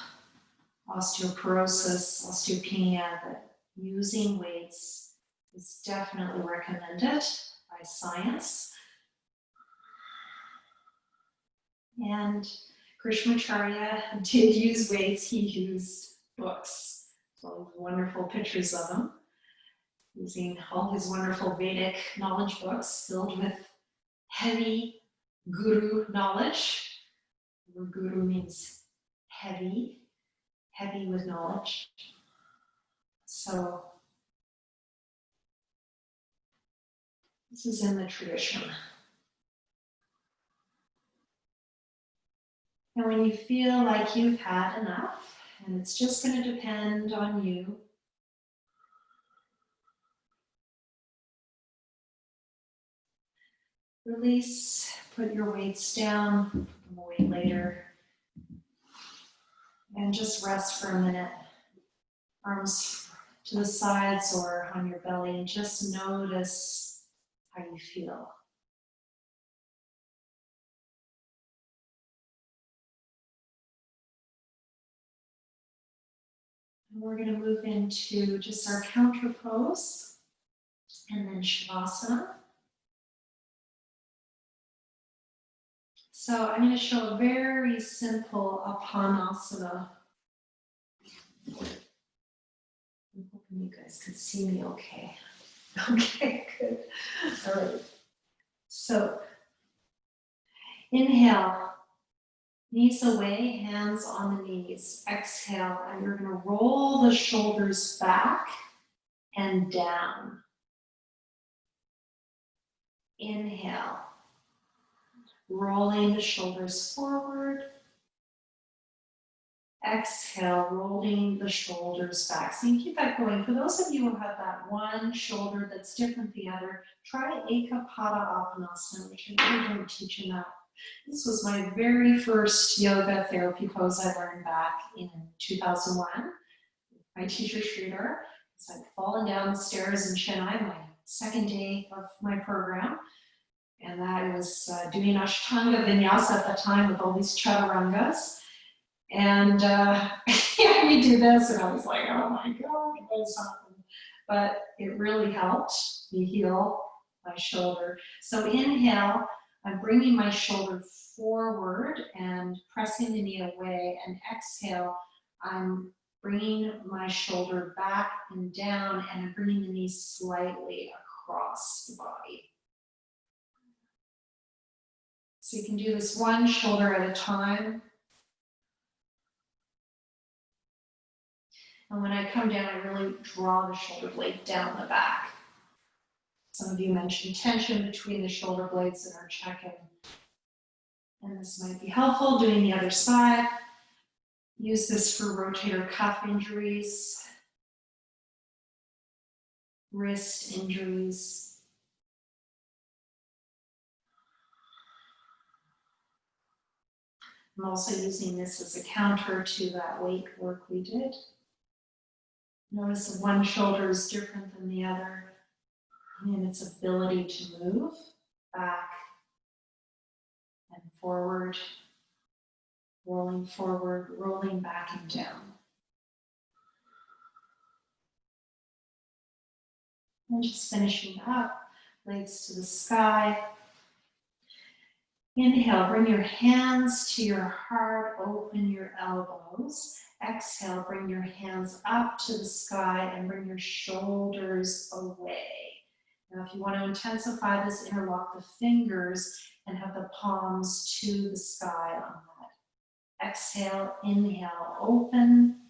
osteoporosis, osteopenia, that using weights is definitely recommended by science. And Krishnamacharya did use weights, he used books. So wonderful pictures of him, using all his wonderful Vedic knowledge books filled with heavy guru knowledge. The word guru means heavy, heavy with knowledge. So this is in the tradition. And when you feel like you've had enough, and it's just going to depend on you, release, put your weights down, we'll wait later, and just rest for a minute. Arms to the sides or on your belly, and just notice how you feel. And we're going to move into just our counter pose, and then Shavasana. So I'm going to show a very simple Apanasana. I'm hoping you guys can see me okay. Okay, good. All right. So inhale, knees away, hands on the knees. Exhale, and you're going to roll the shoulders back and down. Inhale, rolling the shoulders forward. Exhale, rolling the shoulders back. So you can keep that going. For those of you who have that one shoulder that's different than the other, try Ekapada Apanasana, which I really don't teach enough. This was my very first yoga therapy pose I learned back in 2001. My teacher, Sridhar, because I'd fallen down the stairs in Chennai, my second day of my program. And I was doing Ashtanga Vinyasa at the time with all these chaturangas. And yeah, we do this, and I was like, oh my God, what is happening? But it really helped me heal my shoulder. So inhale, I'm bringing my shoulder forward and pressing the knee away, and exhale, I'm bringing my shoulder back and down, and I'm bringing the knee slightly across the body. So you can do this one shoulder at a time. And when I come down, I really draw the shoulder blade down the back. Some of you mentioned tension between the shoulder blades in our check-in. And this might be helpful doing the other side. Use this for rotator cuff injuries, wrist injuries. I'm also using this as a counter to that weight work we did. Notice that one shoulder is different than the other in its ability to move back and forward, rolling back and down. And just finishing up, legs to the sky. Inhale, bring your hands to your heart, open your elbows. Exhale, bring your hands up to the sky and bring your shoulders away. Now, if you want to intensify this, interlock the fingers and have the palms to the sky on that. Exhale, inhale, open.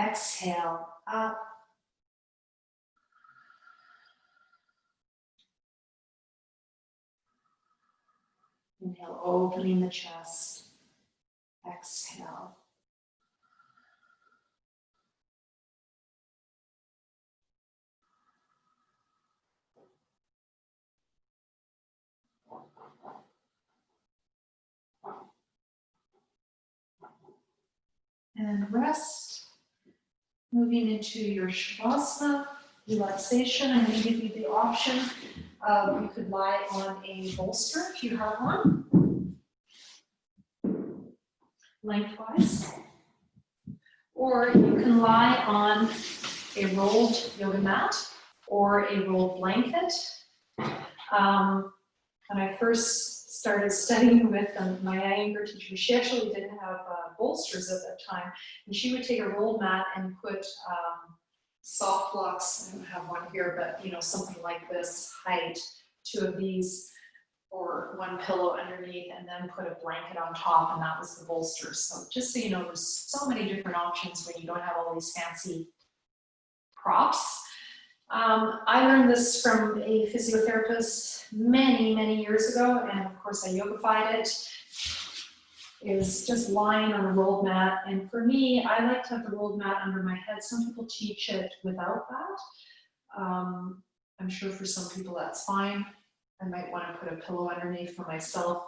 Exhale, up. Inhale, opening the chest. Exhale. And rest. Moving into your Shavasana, relaxation. I'm going to give you the option of you could lie on a bolster if you have one, lengthwise. Or you can lie on a rolled yoga mat or a rolled blanket. When I first started studying with my Iyengar teacher, she actually didn't have bolsters at that time, and she would take a rolled mat and put soft blocks. I don't have one here, but you know, something like this height, 2 of these, or 1 pillow underneath, and then put a blanket on top, and that was the bolster. So just so you know, there's so many different options when you don't have all these fancy props. I learned this from a physiotherapist many, many years ago, and of course I yogified it. It was just lying on a rolled mat, and for me, I like to have the rolled mat under my head. Some people teach it without that. I'm sure for some people that's fine. I might want to put a pillow underneath for myself,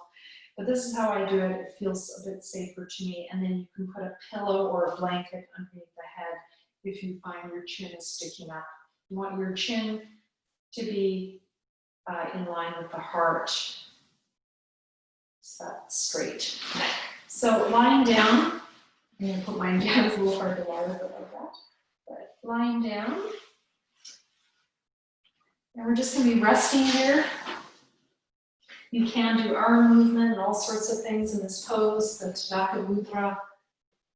but this is how I do it. It feels a bit safer to me, and then you can put a pillow or a blanket underneath the head if you find your chin is sticking up. You want your chin to be in line with the heart. So that's straight. So lying down, I'm going to put mine down. It's a little hard to lie with it like that. But lying down, and we're just going to be resting here. You can do arm movement and all sorts of things in this pose, the Tadaka Mudra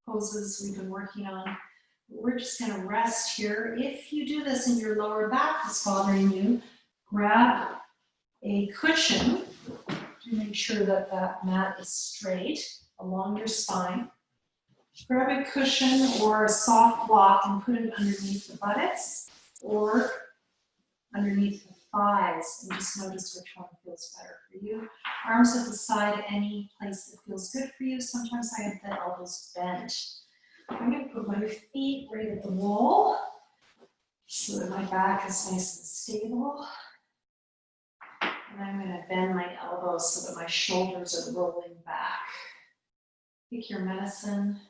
poses we've been working on. We're just going to rest here. If you do this and your lower back is bothering you, grab a cushion to make sure that that mat is straight along your spine. Grab a cushion or a soft block and put it underneath the buttocks or underneath the thighs, and just notice which one feels better for you. Arms at the side, any place that feels good for you. Sometimes I have the elbows bent. I'm going to put my feet right at the wall so that my back is nice and stable. And I'm going to bend my elbows so that my shoulders are rolling back. Take your medicine.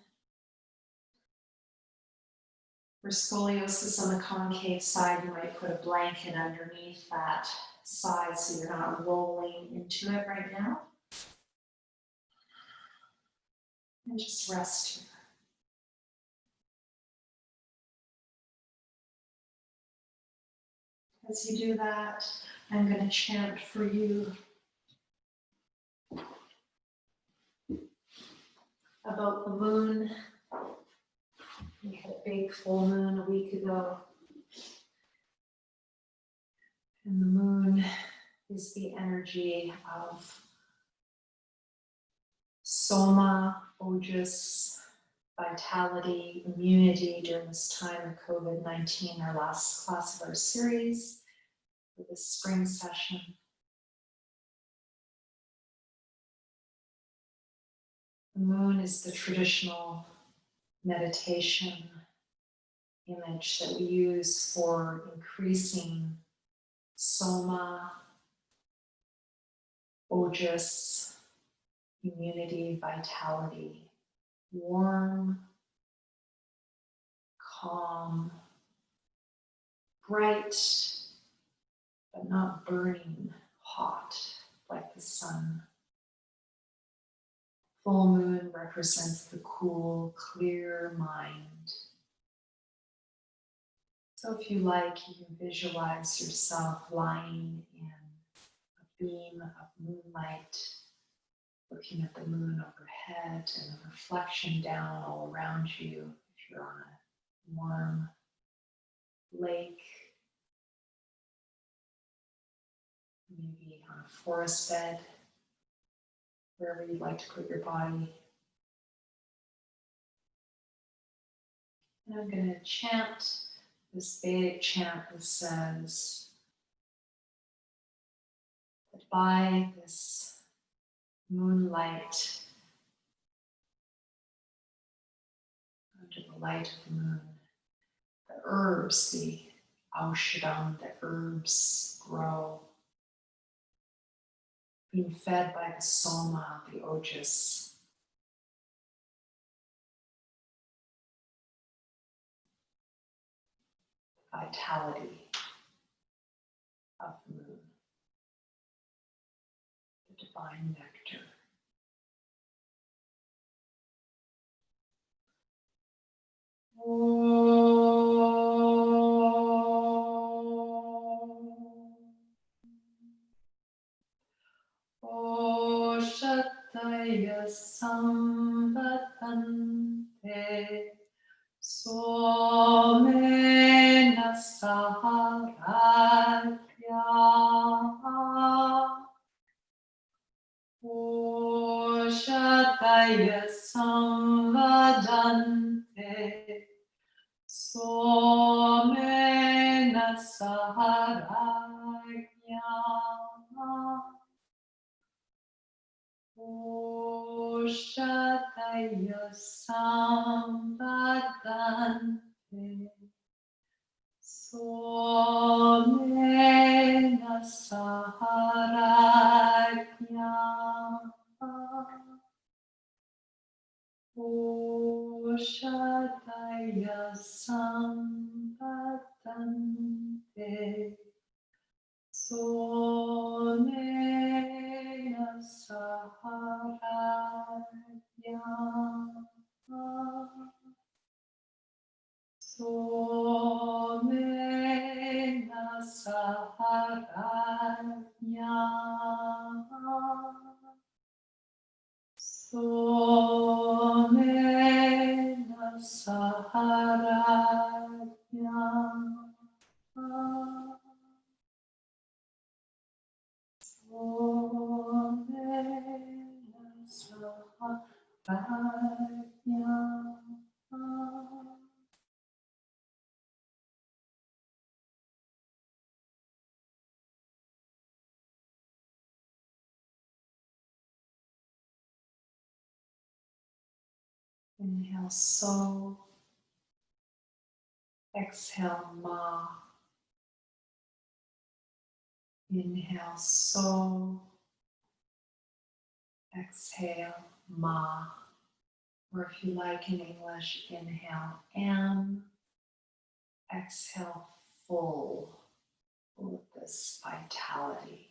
For scoliosis on the concave side, you might put a blanket underneath that side so you're not rolling into it right now. And just rest here. As you do that, I'm going to chant for you about the moon. We had a big full moon a week ago. And the moon is the energy of soma, ojas, vitality, immunity during this time of COVID-19, our last class of our series for this spring session. The moon is the traditional meditation image that we use for increasing soma, ojas, immunity, vitality, warm, calm, bright, but not burning hot like the sun. Full moon represents the cool, clear mind. So if you like, you can visualize yourself lying in a beam of moonlight, looking at the moon overhead and a reflection down all around you. If you're on a warm lake, maybe on a forest bed, wherever you'd like to put your body. And I'm going to chant this Vedic chant that says that by this moonlight, under the light of the moon, the herbs, the aushadam, the herbs grow, being fed by the soma, the ojas. Vitality of the moon, the divine nectar. Shataya samvatante somena saharatya Shataya samvadante somena saharatya Shataya samvadante somena saharatya Shataya samvadante somena saharatya somena saharatya somena saharatya somena saharatya Inhale so, exhale ma. Inhale so, exhale ma. Or if you like in English, inhale am, exhale full of this vitality,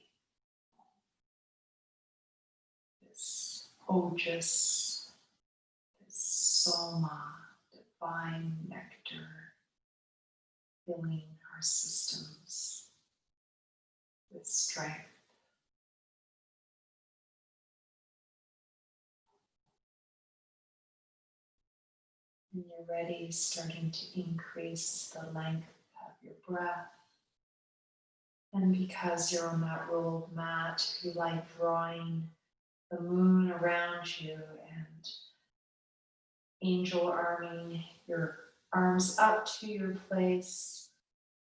this ojas, this soma, divine nectar filling our systems with strength. When you're ready, starting to increase the length of your breath. And because you're on that rolled mat, if you like drawing the moon around you and angel arming your arms up to your place,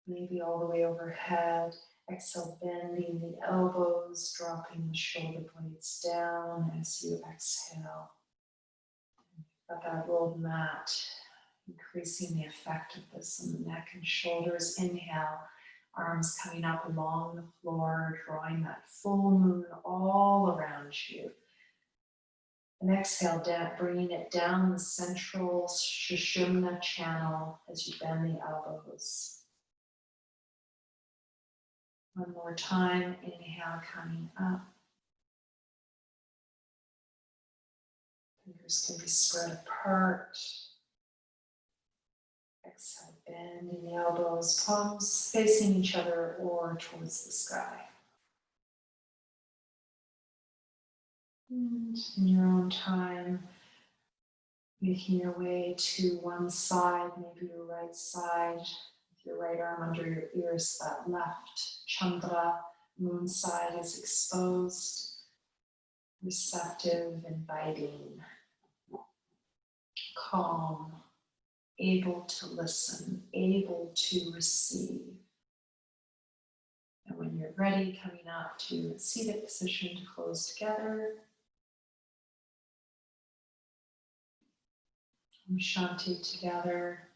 maybe all the way overhead. Exhale, bending the elbows, dropping the shoulder blades down as you exhale. Got that rolled mat, increasing the effect of this on the neck and shoulders. Inhale, arms coming up along the floor, drawing that full moon all around you. And exhale, bringing it down the central Sushumna channel as you bend the elbows. One more time, inhale, coming up. Fingers can be spread apart. Exhale, bending the elbows, palms facing each other or towards the sky. And in your own time, making your way to one side, maybe your right side, with your right arm under your ears, that left Chandra, moon side is exposed, receptive, inviting, calm, able to listen, able to receive. And when you're ready, coming up to seated position to close together. Shanti together.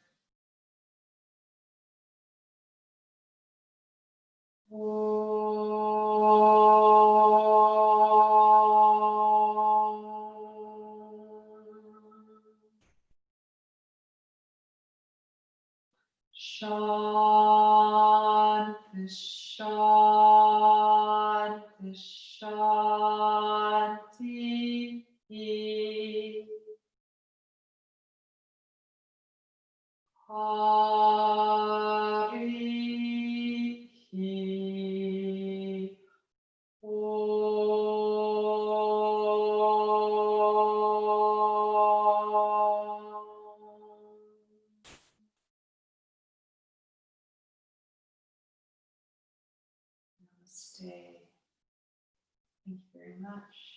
Shanti, Shanti, Shanti. Namaste. Thank you very much.